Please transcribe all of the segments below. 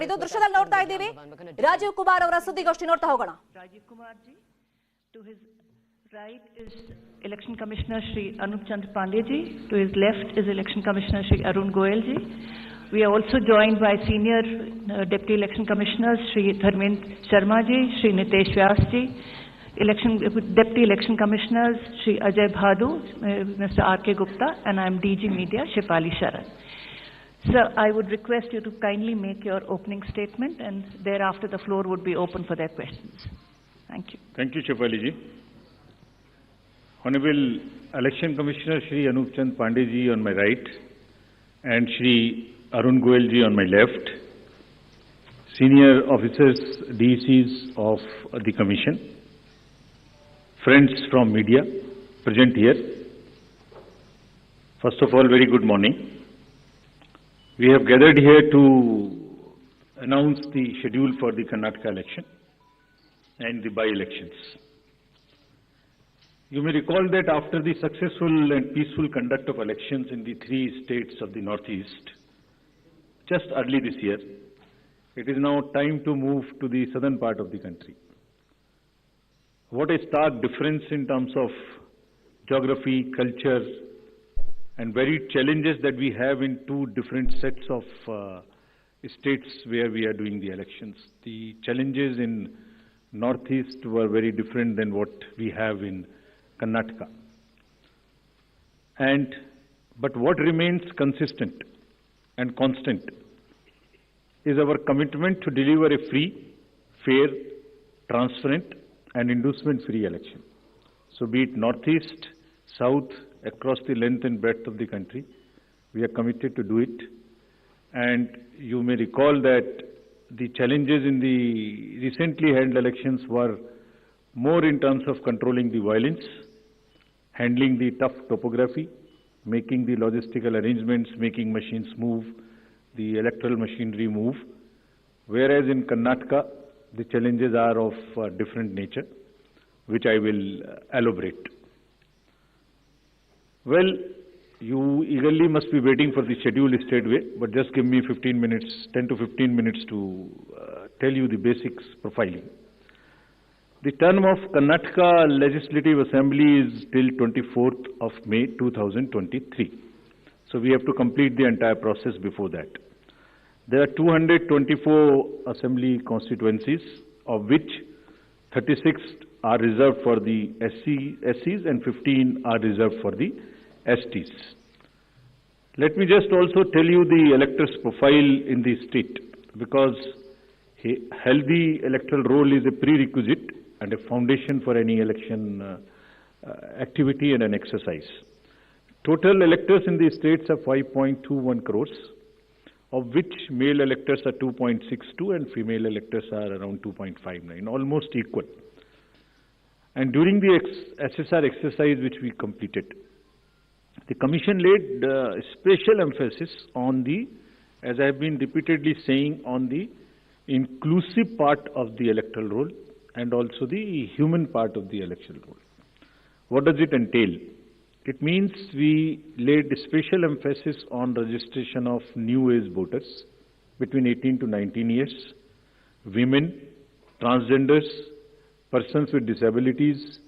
ಇದು ದೃಶ್ಯದಲ್ಲಿ ನೋಡ್ತಾ ಇದ್ದೀವಿ ರಾಜೀವ್ ಕುಮಾರ್ ಅವರ ಸುದ್ದಿಗೋಷ್ಠಿ ನೋಡ್ತಾ ಹೋಗೋಣ. Rajeev Kumar ji, to his right is Election Commissioner Shri Anup Chandra Pandey ji, to his left is Election Commissioner Shri Arun Goyal ji. We are also joined by senior Deputy Election Commissioners Shri Dharmendra Sharma ji, Shri Nitesh Vyas ji, Deputy Election Commissioners Shri Ajay Bhadu, Mr. R.K. Gupta, and I am DG Media Shefali Sharan. Sir, I would request you to kindly make your opening statement, and thereafter the floor would be open for their questions. Thank you. Thank you, Shefali ji. Honorable Election Commissioner Shri Anup Chandra Pandey ji on my right and Shri Arun Goyal ji on my left, senior officers, DCs of the Commission, friends from media present here. First of all, very good morning. We have gathered here to announce the schedule for the Karnataka election and the by-elections. You may recall that after the successful and peaceful conduct of elections in the 3 states of the Northeast, just early this year, it is now time to move to the southern part of the country. What a stark difference in terms of geography, culture, and varied challenges that we have in 2 different sets of states where we are doing the elections. The challenges in Northeast were very different than what we have in Karnataka. But what remains consistent and constant is our commitment to deliver a free, fair, transparent, and inducement-free election. So be it Northeast, South, across the length and breadth of the country, we are committed to do it. And you may recall that the challenges in the recently held elections were more in terms of controlling the violence, handling the tough topography, making the logistical arrangements, making machines move, the electoral machinery move. Whereas in Karnataka, the challenges are of different nature, which I will elaborate. Well, you eagerly must be waiting for the schedule straightway, but just give me 15 minutes, 10 to 15 minutes to tell you the basics profiling. The term of Karnataka Legislative Assembly is till 24th of May 2023. So we have to complete the entire process before that. There are 224 assembly constituencies, of which 36 are reserved for the SCs and 15 are reserved for the STs. Let me just also tell you the electors' profile in the state, because a healthy electoral roll is a prerequisite and a foundation for any election activity and an exercise. Total electors in the states are 5.21 crores, of which male electors are 2.62 and female electors are around 2.59, almost equal. And during the SSR exercise which we completed, the Commission laid special emphasis on the, as I have been repeatedly saying, on the inclusive part of the electoral roll and also the human part of the electoral roll. What does it entail? It means we laid special emphasis on registration of new age voters between 18 to 19 years, women, transgenders, persons with disabilities,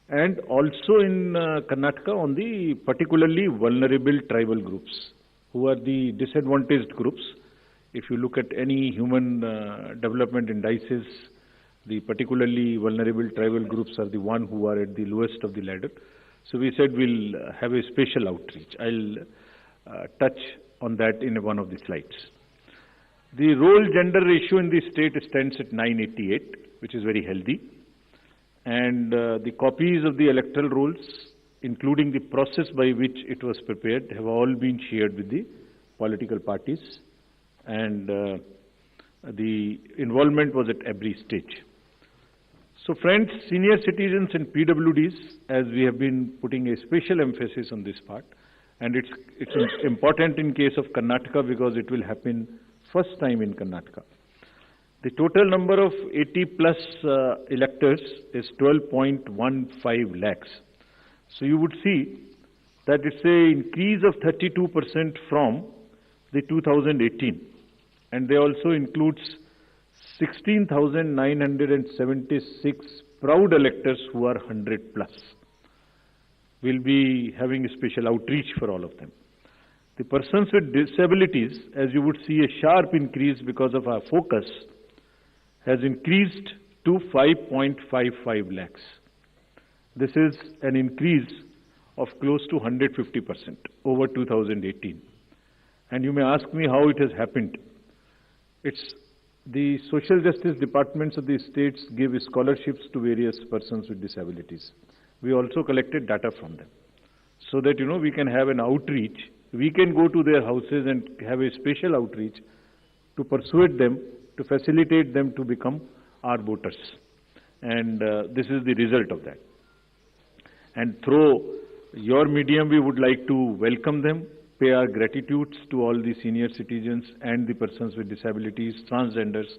and also in Karnataka on the particularly vulnerable tribal groups, who are the disadvantaged groups. If you look at any human development indices, the particularly vulnerable tribal groups are the one who are at the lowest of the ladder. So we said we'll have a special outreach. I'll touch on that in one of the slides. The role-gender ratio in the state stands at 988, which is very healthy. And the copies of the electoral rolls, including the process by which it was prepared, have all been shared with the political parties. And the involvement was at every stage. So friends, senior citizens and PWDs, as we have been putting a special emphasis on this part, and it's important in case of Karnataka because it will happen first time in Karnataka. The total number of 80 plus electors is 12.15 lakhs. So you would see that it's an increase of 32% from the 2018. and they also includes 16,976 proud electors who are 100 plus. We'll be having a special outreach for all of them. The persons with disabilities, as you would see, a sharp increase because of our focus, has increased to 5.55 lakhs. This is an increase of close to 150% over 2018. And you may ask me how it has happened. It's the social justice departments of the states give scholarships to various persons with disabilities. We also collected data from them so that, we can have an outreach. We can go to their houses and have a special outreach to persuade them, to facilitate them to become our voters. And this is the result of that. And through your medium, we would like to welcome them, pay our gratitudes to all the senior citizens and the persons with disabilities, transgenders,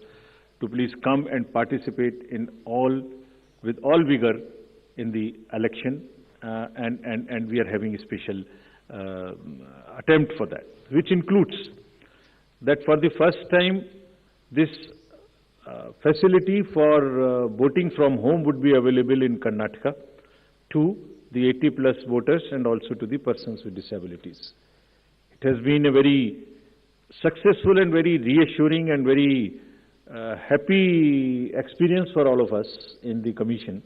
to please come and participate with all vigor in the election, and we are having a special attempt for that, which includes that for the first time, this facility for voting from home would be available in Karnataka to the 80 plus voters and also to the persons with disabilities. It has been a very successful and very reassuring and very happy experience for all of us in the Commission.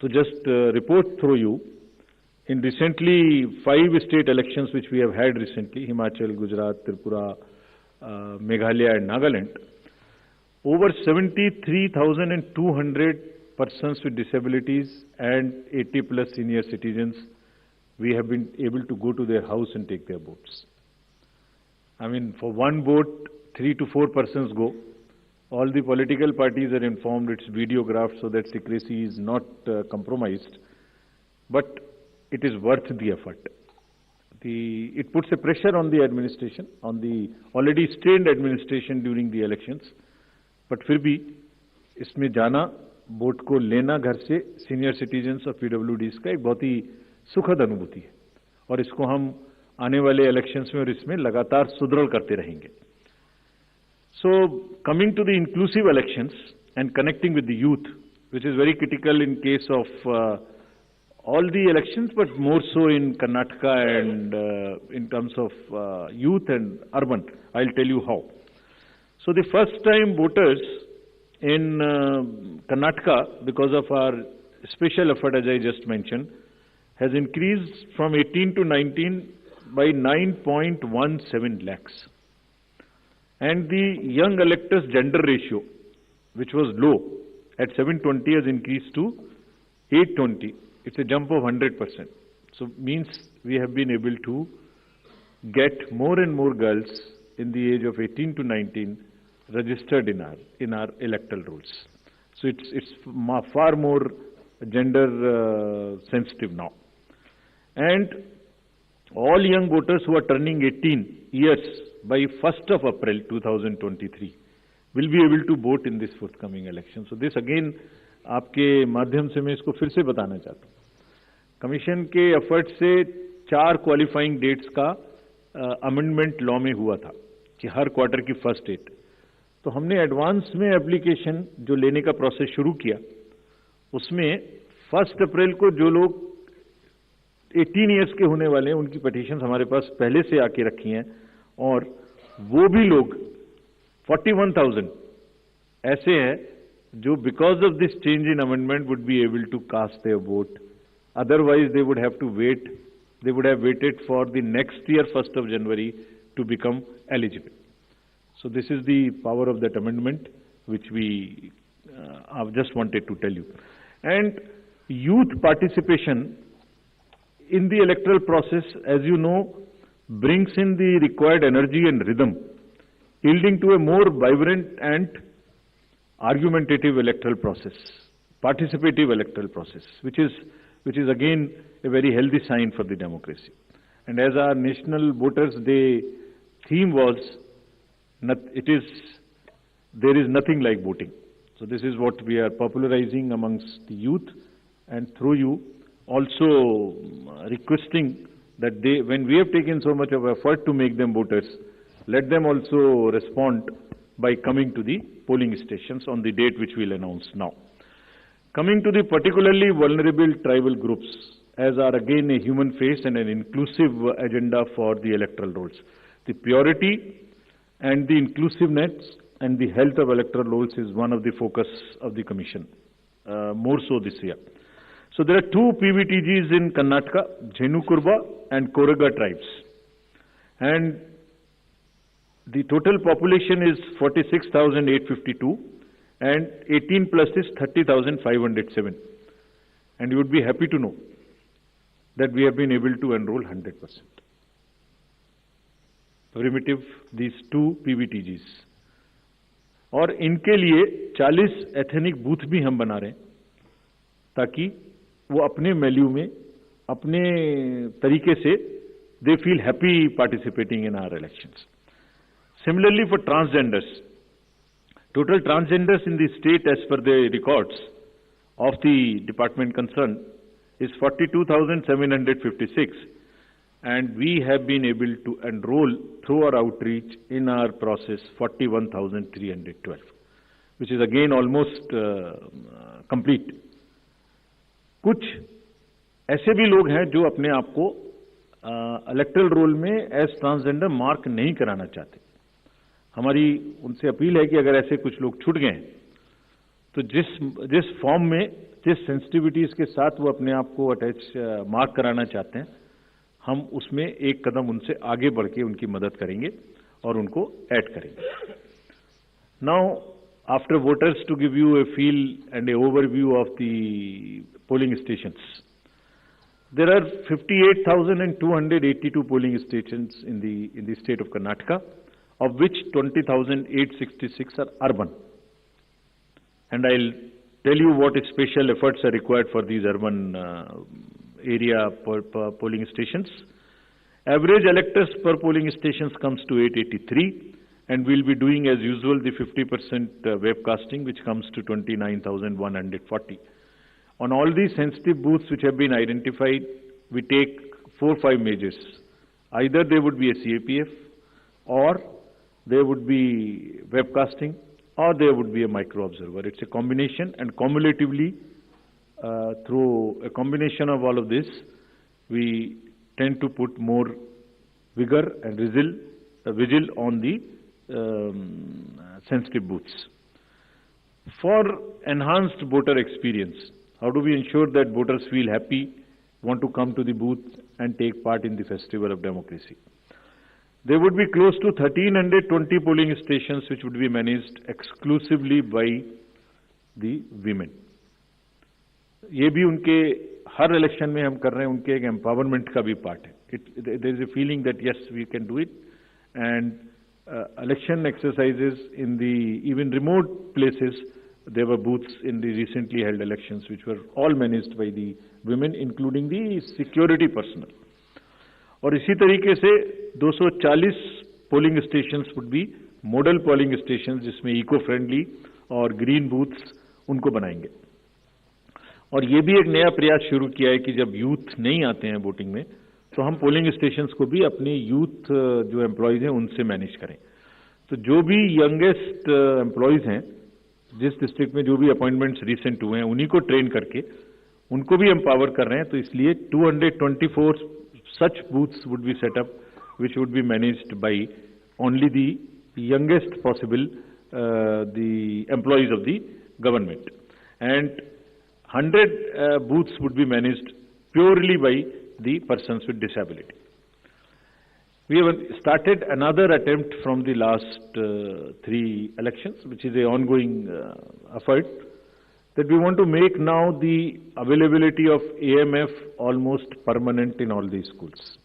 To just report through you, in recently 5 state elections which we have had recently, Himachal, Gujarat, Tripura, Meghalaya and Nagaland, over 73,200 persons with disabilities and 80 plus senior citizens, we have been able to go to their house and take their votes. I mean, for one vote, 3 to 4 persons go. All the political parties are informed, it's videographed so that secrecy is not compromised. But it is worth the effort. It puts a pressure on the administration, on the already strained administration during the elections. But फिर भी इसमें जाना, vote को लेना घर से senior citizens और पीडब्ल्यूडीज का एक बहुत ही सुखद अनुभूति है और इसको हम आने वाले इलेक्शंस में और इसमें लगातार सुदृढ़ करते रहेंगे. So coming to the inclusive elections and connecting with the youth, which is very critical in case of all the elections, but more so in Karnataka and in terms of youth and urban. I'll tell you how. So the first time voters in Karnataka, because of our special effort as I just mentioned, has increased from 18 to 19 by 9.17 lakhs. And the young electors gender ratio, which was low at 720, has increased to 820. It's a jump of 100%. So means we have been able to get more and more girls in the age of 18 to 19 registered in our electoral rolls. So it's far more gender sensitive now. And all young voters who are turning 18 years by 1st of April 2023 will be able to vote in this forthcoming election. So this again आपके माध्यम से मैं इसको फिर से बताना चाहता हूँ. कमीशन के एफर्ट से 4 क्वालिफाइंग डेट्स का अमेंडमेंट लॉ में हुआ था कि हर क्वार्टर की फर्स्ट डेट. तो हमने एडवांस में एप्लीकेशन जो लेने का प्रोसेस शुरू किया, उसमें 1 अप्रैल को जो लोग 18 इयर्स के होने वाले हैं उनकी पिटीशंस हमारे पास पहले से आके रखी हैं और वो भी लोग 41,000 ऐसे हैं जो because of this change in amendment would be able to cast their vote. Otherwise they would have to wait, they would have waited for the next year 1st of January to become eligible. So this is the power of that amendment which we I've just wanted to tell you. And youth participation in the electoral process, as you know, brings in the required energy and rhythm, yielding to a more vibrant and argumentative electoral process, participative electoral process, which is again a very healthy sign for the democracy. And as our National Voters Day theme was, there is nothing like voting. So this is what we are popularizing amongst the youth, and through you also requesting that when we have taken so much of effort to make them voters, let them also respond by coming to the polling stations on the date which we'll announce now. Coming to the particularly vulnerable tribal groups, as are again a human face and an inclusive agenda for the electoral rolls. The purity and the inclusiveness and the health of electoral rolls is one of the focus of the Commission, more so this year. So there are two PVTGs in Karnataka, Jhenukurba and Koraga tribes. And the total population is 46,852 and 18 plus is 30,507. And you would be happy to know that we have been able to enroll 100%. Primitive, these two PVTGs. और इनके लिए 40 ethnic booth भी हम बना रहे हैं ताकि वो अपने वैल्यू में अपने तरीके से they feel happy participating in our elections. Similarly for transgenders, total transgenders in the state as per the records of the department concerned is 42,756, and we have been able to enroll through our outreach in our process 41,312, which is again almost complete. कुछ ऐसे भी लोग हैं जो अपने आप को electoral role में एज ट्रांसजेंडर मार्क नहीं कराना चाहते. हमारी उनसे अपील है कि अगर ऐसे कुछ लोग छूट गए हैं तो जिस फॉर्म में जिस सेंसिटिविटीज के साथ वो अपने आप को अटैच मार्क कराना चाहते हैं, हम उसमें एक कदम उनसे आगे बढ़ के उनकी मदद करेंगे और उनको ऐड करेंगे. Now after voters to give you a feel and a overview of the polling stations. There are 58,282 polling stations in the state of Karnataka, of which 20,866 are urban. And I'll tell you what special efforts are required for these urban area polling stations. Average electors per polling stations comes to 883, and we'll be doing as usual the 50% webcasting, which comes to 29,140. On all these sensitive booths which have been identified, we take 4 or 5 measures. Either there would be a CAPF, or there would be webcasting, or there would be a micro-observer. It's a combination, and cumulatively, through a combination of all of this, we tend to put more vigor and vigil on the sensitive booths. For enhanced voter experience, how do we ensure that voters feel happy, want to come to the booth and take part in the festival of democracy? There would be close to 1,320 polling stations which would be managed exclusively by the women. ये भी उनके हर election में हम कर रहे हैं, उनके एक एम्पावरमेंट का भी पार्ट है. There is a feeling that yes, we can do it, and election exercises in the even remote places. There were booths in the recently held elections which were all managed by the women, including the security personnel. और इसी तरीके से 240 polling stations would be model polling stations, जिसमें eco friendly और green booths उनको बनाएंगे. और ये भी एक नया प्रयास शुरू किया है कि जब यूथ नहीं आते हैं वोटिंग में, तो हम पोलिंग स्टेशंस को भी अपने यूथ जो एम्प्लॉयज हैं उनसे मैनेज करें. तो जो भी यंगेस्ट एम्प्लॉयज हैं, जिस डिस्ट्रिक्ट में जो भी अपॉइंटमेंट्स रिसेंट हुए हैं, उन्हीं को ट्रेन करके उनको भी एम्पावर कर रहे हैं. तो इसलिए 224 such booths would be set up, which would be managed by only the youngest possible the employees of the government, and 100 booths would be managed purely by the persons with disability. We have started another attempt from the last 3 elections, which is an ongoing effort, that we want to make now the availability of AMF almost permanent in all these schools.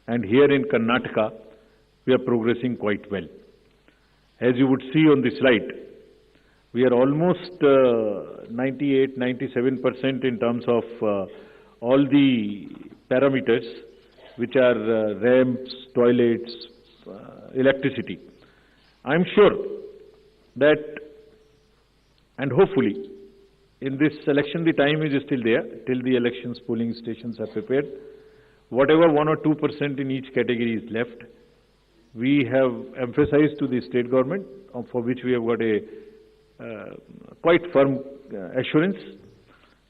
And here in Karnataka, we are progressing quite well. As you would see on the slide, we are almost 98, 97% in terms of all the parameters, which are ramps, toilets, electricity. I'm sure that, and hopefully, in this election, the time is still there, till the elections polling stations are prepared. Whatever 1 or 2% in each category is left, we have emphasized to the state government, for which we have got a quite firm assurance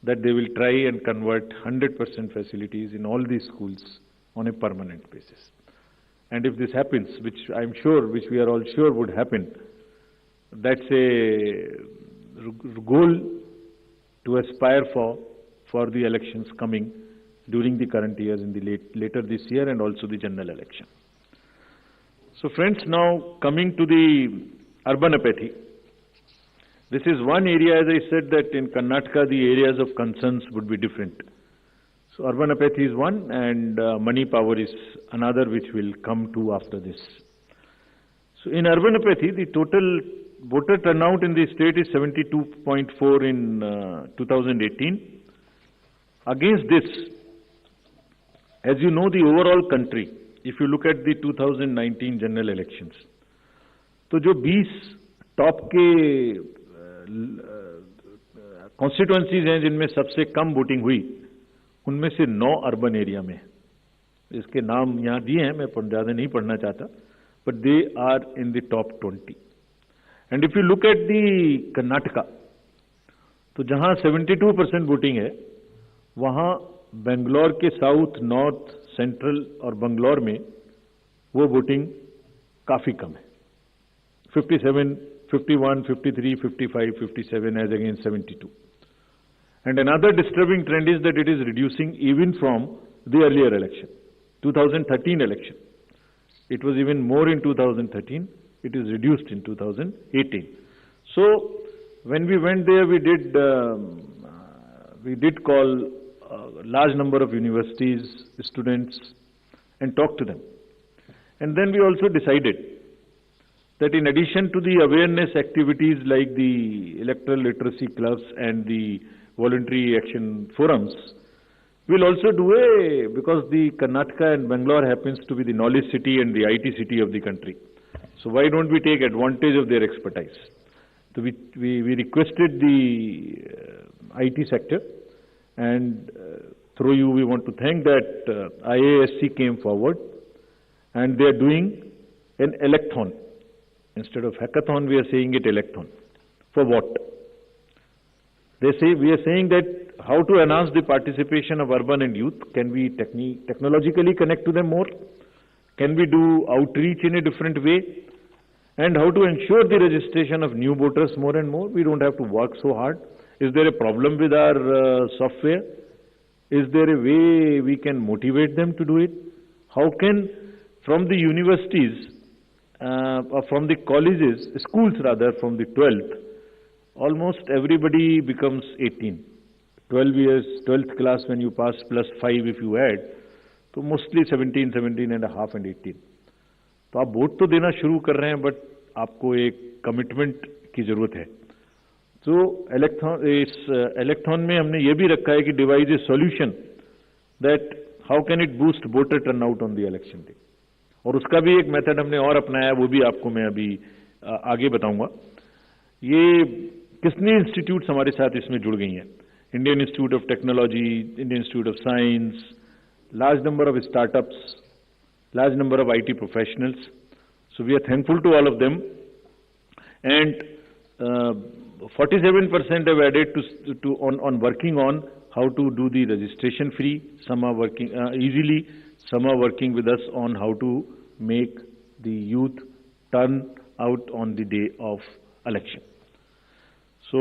that they will try and convert 100% facilities in all these schools on a permanent basis. And if this happens, which I'm sure, which we are all sure would happen, that's a goal to aspire for the elections coming during the current years in the later this year and also the general election. So friends, now coming to the urban apathy. This is one area, as I said, that in Karnataka the areas of concerns would be different. So urban apathy is one, and money power is another, which will come to after this. So in urban apathy, the total voter turnout in the state is 72.4 in 2018. Against this, as you know, the overall country, if you look at the 2019 general elections, तो जो 20 top के constituencies हैं जिनमें सबसे कम voting हुई, उनमें से 9 urban area में, इसके नाम यहाँ दिए हैं, मैं ज़्यादा नहीं पढ़ना चाहता, but they are in the top 20. And if you look at the Karnataka, तो जहाँ 72% वोटिंग है, वहाँ बेंगलोर के साउथ, नॉर्थ, सेंट्रल और बंगलौर में वो वोटिंग काफी कम है, 57, 51, 53, 55, 57 as against 72. And another disturbing trend is that it is reducing even from the earlier election, 2013 election. It was even more in 2013. It is reduced in 2018. So when we went there, we did call a large number of universities, students, and talk to them. And then we also decided that in addition to the awareness activities like the electoral literacy clubs and the voluntary action forums, we'll also do because the Karnataka and Bangalore happens to be the knowledge city and the IT city of the country. So why don't we take advantage of their expertise? So we requested the IT sector, and through you we want to thank that IASC came forward, and they are doing an electhon. Instead of hackathon, we are saying it electhon. For what? They say, we are saying that how to enhance the participation of urban and youth. Can we technologically connect to them more? Can we do outreach in a different way? And how to ensure the registration of new voters more and more? We don't have to work so hard. Is there a problem with our software? Is there a way we can motivate them to do it? How can, from the universities, or from the colleges, schools rather, from the 12th, almost everybody becomes 18. 12 years, 12th class when you pass, plus 5 if you add, so mostly 17, 17 and a half and 18. तो आप vote तो देना शुरू कर रहे हैं, but आपको एक कमिटमेंट की जरूरत है. तो इस इलेक्थॉन में हमने ये भी रखा है कि device A solution that how can it boost voter turnout on the election day. और उसका भी एक मेथड हमने और अपनाया, वो भी आपको मैं अभी आगे बताऊंगा. ये कितने इंस्टीट्यूट्स हमारे साथ इसमें जुड़ गई हैं. Indian institute of technology, Indian institute of science, large number of startups, large number of IT professionals. So we are thankful to all of them. And 47% have added on working on how to do the registration free. Some are working easily. Some are working with us on how to make the youth turn out on the day of election. So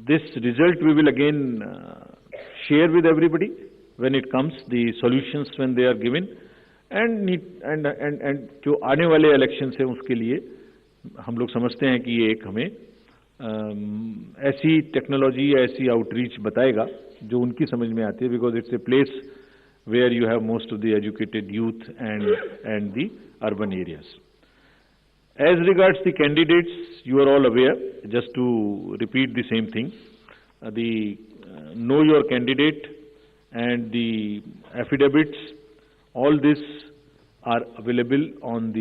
this result we will again share with everybody when it comes, the solutions when they are given, and जो आने वाले election है उसके लिए हम लोग समझते हैं कि ये एक हमें ऐसी टेक्नोलॉजी या ऐसी आउटरीच बताएगा जो उनकी समझ में आती है, because it's a place where you have most of the educated youth and the urban areas. As regards the candidates, you are all aware, just to repeat the same thing, the know your candidate and the affidavits, all this are available on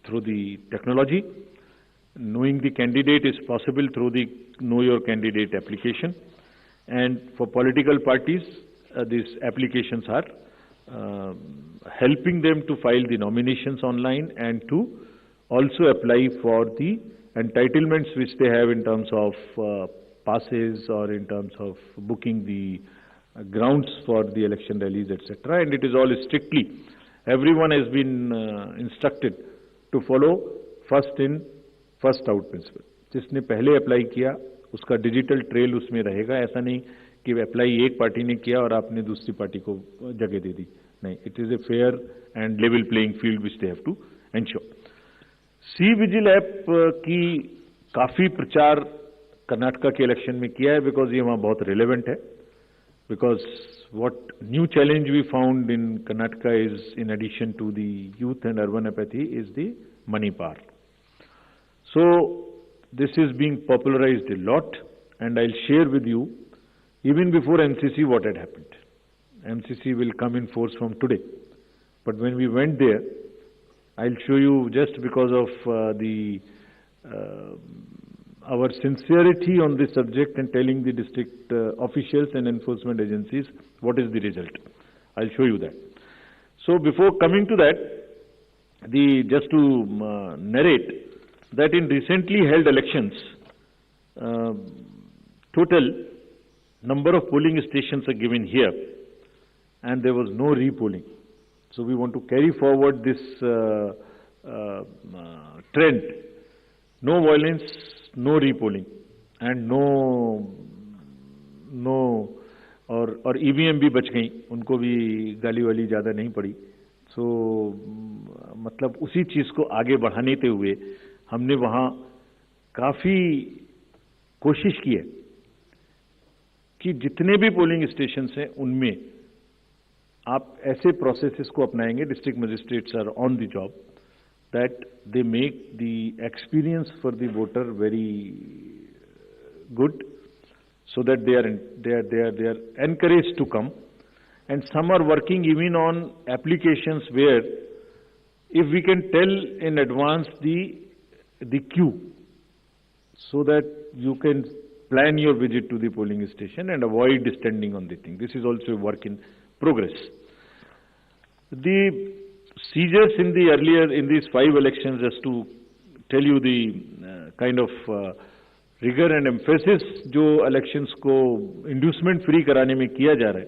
through the technology. Knowing the candidate is possible through the Know Your Candidate application, and for political parties, these applications are helping them to file the nominations online and to also apply for the entitlements which they have in terms of passes or in terms of booking the grounds for the election rallies, etc. And it is all strictly, everyone has been instructed to follow first in, first out principle. जिसने पहले apply किया उसका digital trail उसमें रहेगा. ऐसा नहीं कि apply एक पार्टी ने किया और आपने दूसरी पार्टी को जगह दे दी. नहीं, it is a fair and level playing field which they have to ensure. CVIGIL app की काफी प्रचार कर्नाटका के इलेक्शन में किया है, बिकॉज ये वहां बहुत रिलेवेंट है. Because what new challenge we found in Karnataka is, in addition to the youth and urban apathy, is the money power. So this is being popularized a lot, and I'll share with you, even before MCC, what had happened. MCC will come in force from today. But when we went there, I'll show you, just because of our sincerity on this subject and telling the district officials and enforcement agencies what is the result. I'll show you that. So before coming to that, just to narrate that in recently held elections, total number of polling stations are given here, and there was no repolling. So we want to carry forward this trend. No violence, no repolling, and और EVM भी बच गई, उनको भी गाली वाली ज्यादा नहीं पड़ी. सो मतलब उसी चीज को आगे बढ़ाने हुए हमने वहां काफी कोशिश की है कि जितने भी पोलिंग स्टेशंस हैं उनमें आप ऐसे प्रोसेसेस को अपनाएंगे. District magistrates are on the job, that they make the experience for the voter very good, so that they are encouraged to come. And some are working even on applications where, if we can tell in advance the queue, so that you can plan your visit to the polling station and avoid standing on the thing. This is also a work in progress. The seizures in these 5 elections, just to tell you the kind of rigor and emphasis जो elections को inducement free कराने में किया जा रहा है.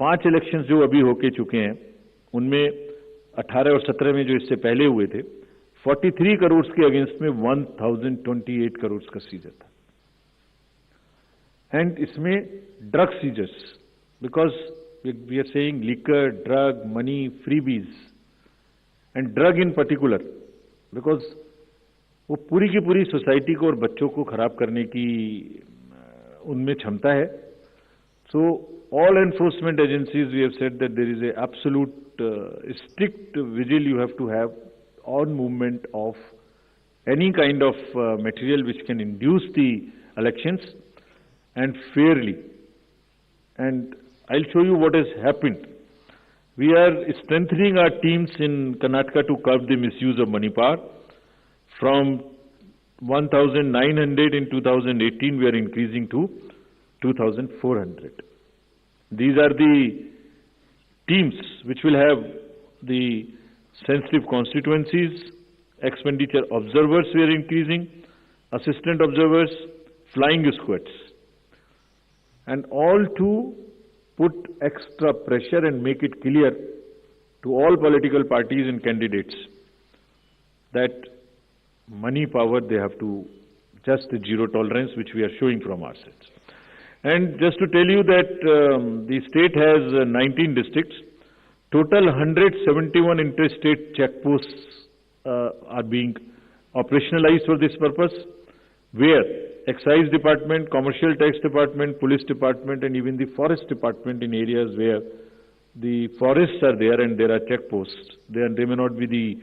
5 elections जो अभी होके चुके हैं, उनमें 18 और 17 में जो इससे पहले हुए थे, 43 करोड़ के अगेंस्ट में 1028 करोड़ का सीजर था. एंड इसमें drug seizures, because we are saying liquor, drug, money, freebies, and drug in particular, because वो पूरी की पूरी सोसाइटी को और बच्चों को खराब करने की उनमें क्षमता है. So all enforcement agencies, we have said that there is a absolute strict vigil you have to have on movement of any kind of material which can induce the elections, and fairly. And I'll show you what has happened. We are strengthening our teams in Karnataka to curb the misuse of money power. From 1,900 in 2018, we are increasing to 2,400. These are the teams which will have the sensitive constituencies, expenditure observers we are increasing, assistant observers, flying squads, and all to put extra pressure and make it clear to all political parties and candidates that money power, they have to just the zero tolerance, which we are showing from our sides. And just to tell you that the state has 19 districts. Total 171 interstate checkposts are being operationalized for this purpose, where Excise Department, Commercial Tax Department, Police Department, and even the Forest Department, in areas where the forests are there and there are checkposts. They may not be the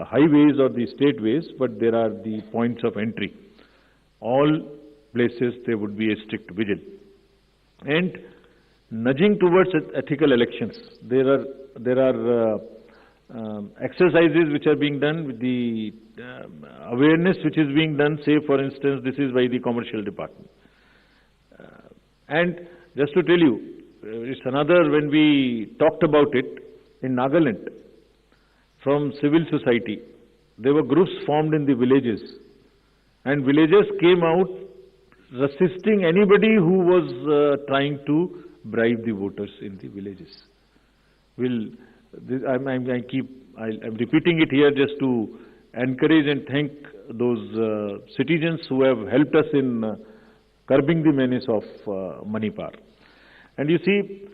highways or the state ways, but there are the points of entry. All places there would be a strict vigil. And nudging towards ethical elections, there are exercises which are being done with the awareness which is being done. Say, for instance, this is by the Commercial Department. And just to tell you, it's another, when we talked about it in Nagaland, from civil society, there were groups formed in the villages, and villagers came out resisting anybody who was trying to bribe the voters in the villages. I'm repeating it here just to encourage and thank those citizens who have helped us in curbing the menace of money power. And you see,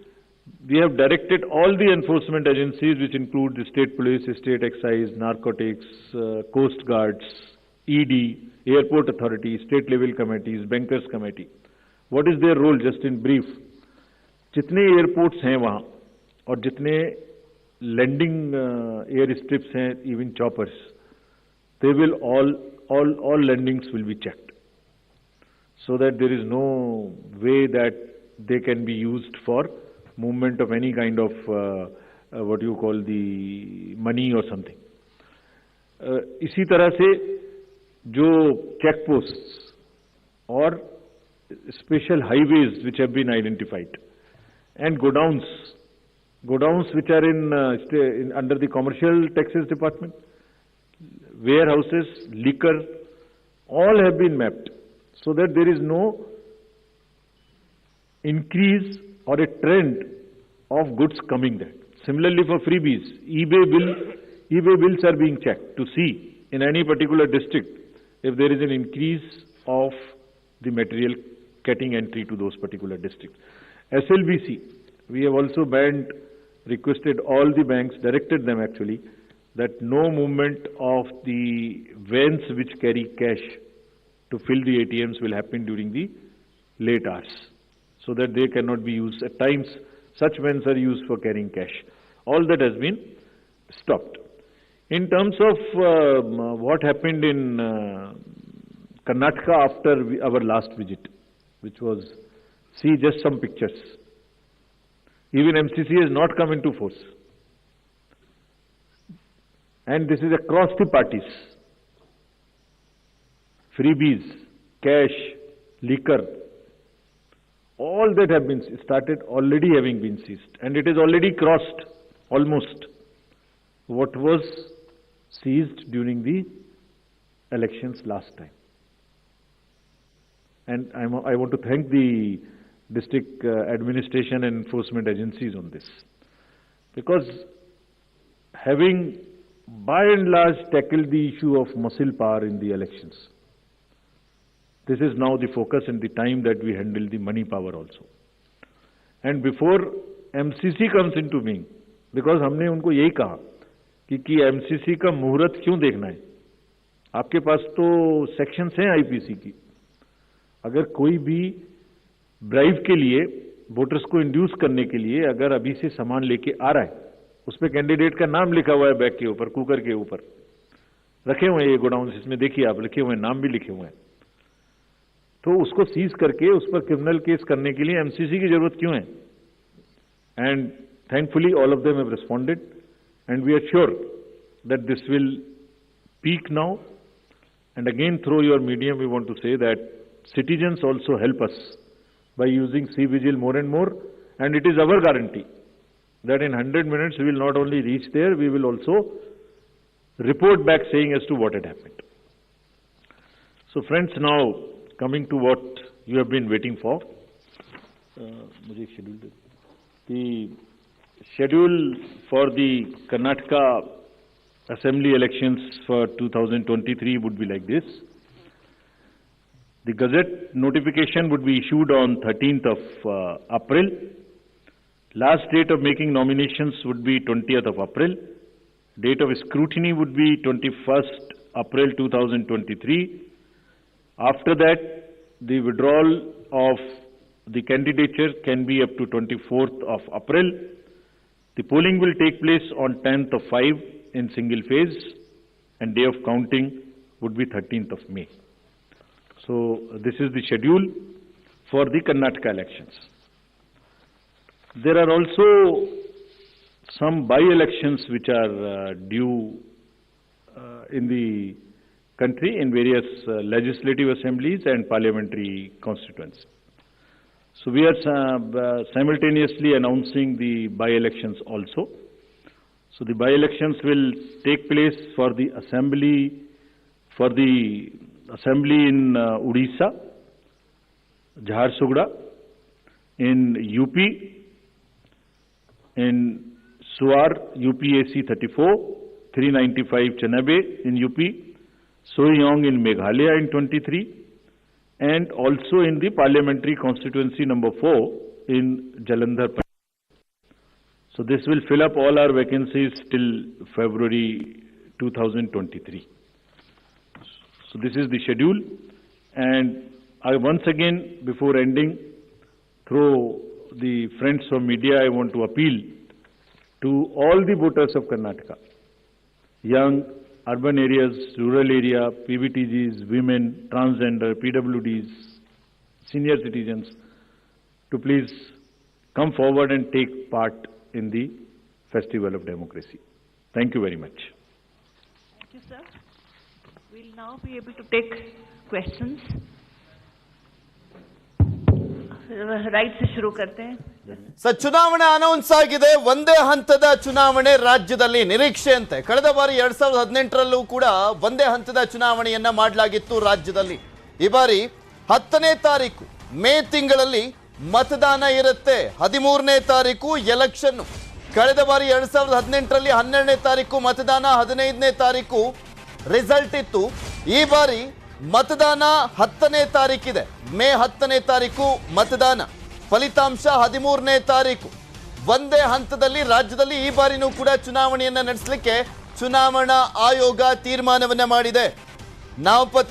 we have directed all the enforcement agencies, which include the state police, state excise, narcotics, coast guards, ED, airport authority, state level committees, bankers committee. What is their role, just in brief? जितने airports हैं वहाँ और जितने landing air strips हैं, even choppers, they will all landings will be checked, so that there is no way that they can be used for movement of any kind of what you call the money or something. इसी तरह से जो check posts और special highways which have been identified, and godowns which are in under the commercial taxes department, warehouses, liquor, all have been mapped, so that there is no increase or a trend of goods coming there. Similarly for freebies, eBay bills are being checked to see in any particular district if there is an increase of the material getting entry to those particular districts. SLBC, we have also requested all the banks, directed them actually, that no movement of the vans which carry cash to fill the ATMs will happen during the late hours, so that they cannot be used. At times, such vans are used for carrying cash. All that has been stopped. In terms of what happened in Karnataka after our last visit, which was, see just some pictures. Even MCC has not come into force. And this is across the parties. Freebies, cash, liquor, all that have been started already having been seized. And it is already crossed almost what was seized during the elections last time. And I want to thank the district administration and enforcement agencies on this. Because having by and large tackled the issue of muscle power in the elections, this is now the focus and the time that we handle the money power also. And before MCC comes into being, because हमने उनको यही कहा कि MCC का मुहूर्त क्यों देखना है? आपके पास तो सेक्शंस हैं आईपीसी की. अगर कोई भी ब्राइब के लिए, वोटर्स को इंड्यूस करने के लिए अगर अभी से सामान लेके आ रहा है, उस पर कैंडिडेट का नाम लिखा हुआ है बैग के ऊपर, कुकर के ऊपर रखे हुए हैं ये गोडाउन, इसमें देखिए आप लिखे हुए हैं, नाम भी लिखे हुए हैं, तो उसको सीज करके उस पर क्रिमिनल केस करने के लिए एमसीसी की जरूरत क्यों है? And thankfully all of them have responded and we are sure that this will peak now. And again through your medium we want to say that citizens also help us by using C-Vigil more and more, and it is our guarantee that in 100 minutes we will not only reach there, we will also report back saying as to what had happened. So friends, now coming to what you have been waiting for. The schedule for the Karnataka Assembly elections for 2023 would be like this. The Gazette notification would be issued on 13th of April. Last date of making nominations would be 20th of April. Date of scrutiny would be 21st April 2023. After that, the withdrawal of the candidature can be up to 24th of April. The polling will take place on 10th of 5 in single phase, and day of counting would be 13th of May. So this is the schedule for the Karnataka elections. There are also some by-elections which are due in the country in various legislative assemblies and parliamentary constituencies. So we are simultaneously announcing the by-elections also. So the by-elections will take place for the assembly in Odisha, Jharsuguda, in UP, in Suar, UPAC 34, 395 Chanabe in UP, Soyong in Meghalaya in 23, and also in the parliamentary constituency number 4 in Jalandhar. So this will fill up all our vacancies till February 2023. So this is the schedule, and I once again, before ending, through the friends of media, I want to appeal to all the voters of Karnataka, young, urban areas, rural area, PVTGs, women, transgender, PWDs, senior citizens, to please come forward and take part in the Festival of Democracy. Thank you very much. Thank you, sir. We'll now be able to take questions. Right से शुरू करते हैं. Sir, ಚುನಾವಣೆ announce ಆಗಿದೆ. ಒಂದೇ ಹಂತದ ಚುನಾವಣೆ ರಾಜ್ಯದಲ್ಲಿ ನಿರೀಕ್ಷೆಯಂತೆ. ಕಳೆದ ಬಾರಿ 2018ರಲ್ಲೂ ಕೂಡ ಒಂದೇ ಹಂತದ ಚುನಾವಣೆಯನ್ನ ಮಾಡಲಾಗಿತ್ತು ರಾಜ್ಯದಲ್ಲಿ. ಈ ಬಾರಿ 10ನೇ ತಾರೀಕು ಮೇ ತಿಂಗಳಲ್ಲಿ ಮತದಾನ ಇರುತ್ತೆ. 13ನೇ ತಾರೀಕು ಎಲೆಕ್ಷನ್. ಕಳೆದ ಬಾರಿ 2018ರಲ್ಲಿ 12ನೇ ತಾರೀಕು ಮತದಾನ, 15ನೇ ತಾರೀಕು ರಿಸಲ್ಟ್ ಇತ್ತು. ಈ ಬಾರಿ ಮತದಾನ 10ನೇ ತಾರೀಕಿದೆ. ಮೇ 10ನೇ ತಾರೀಕು ಮತದಾನ, ಫಲಿತಾಂಶ 13ನೇ ತಾರೀಕು. ಒಂದೇ ಹಂತದಲ್ಲಿ ರಾಜ್ಯದಲ್ಲಿ ಈ ಬಾರಿನೂ ಕೂಡ ಚುನಾವಣೆಯನ್ನ ನಡೆಸಲಿಕ್ಕೆ ಚುನಾವಣಾ ಆಯೋಗ ತೀರ್ಮಾನವನ್ನ ಮಾಡಿದೆ. ನಾಮಪತ್ರ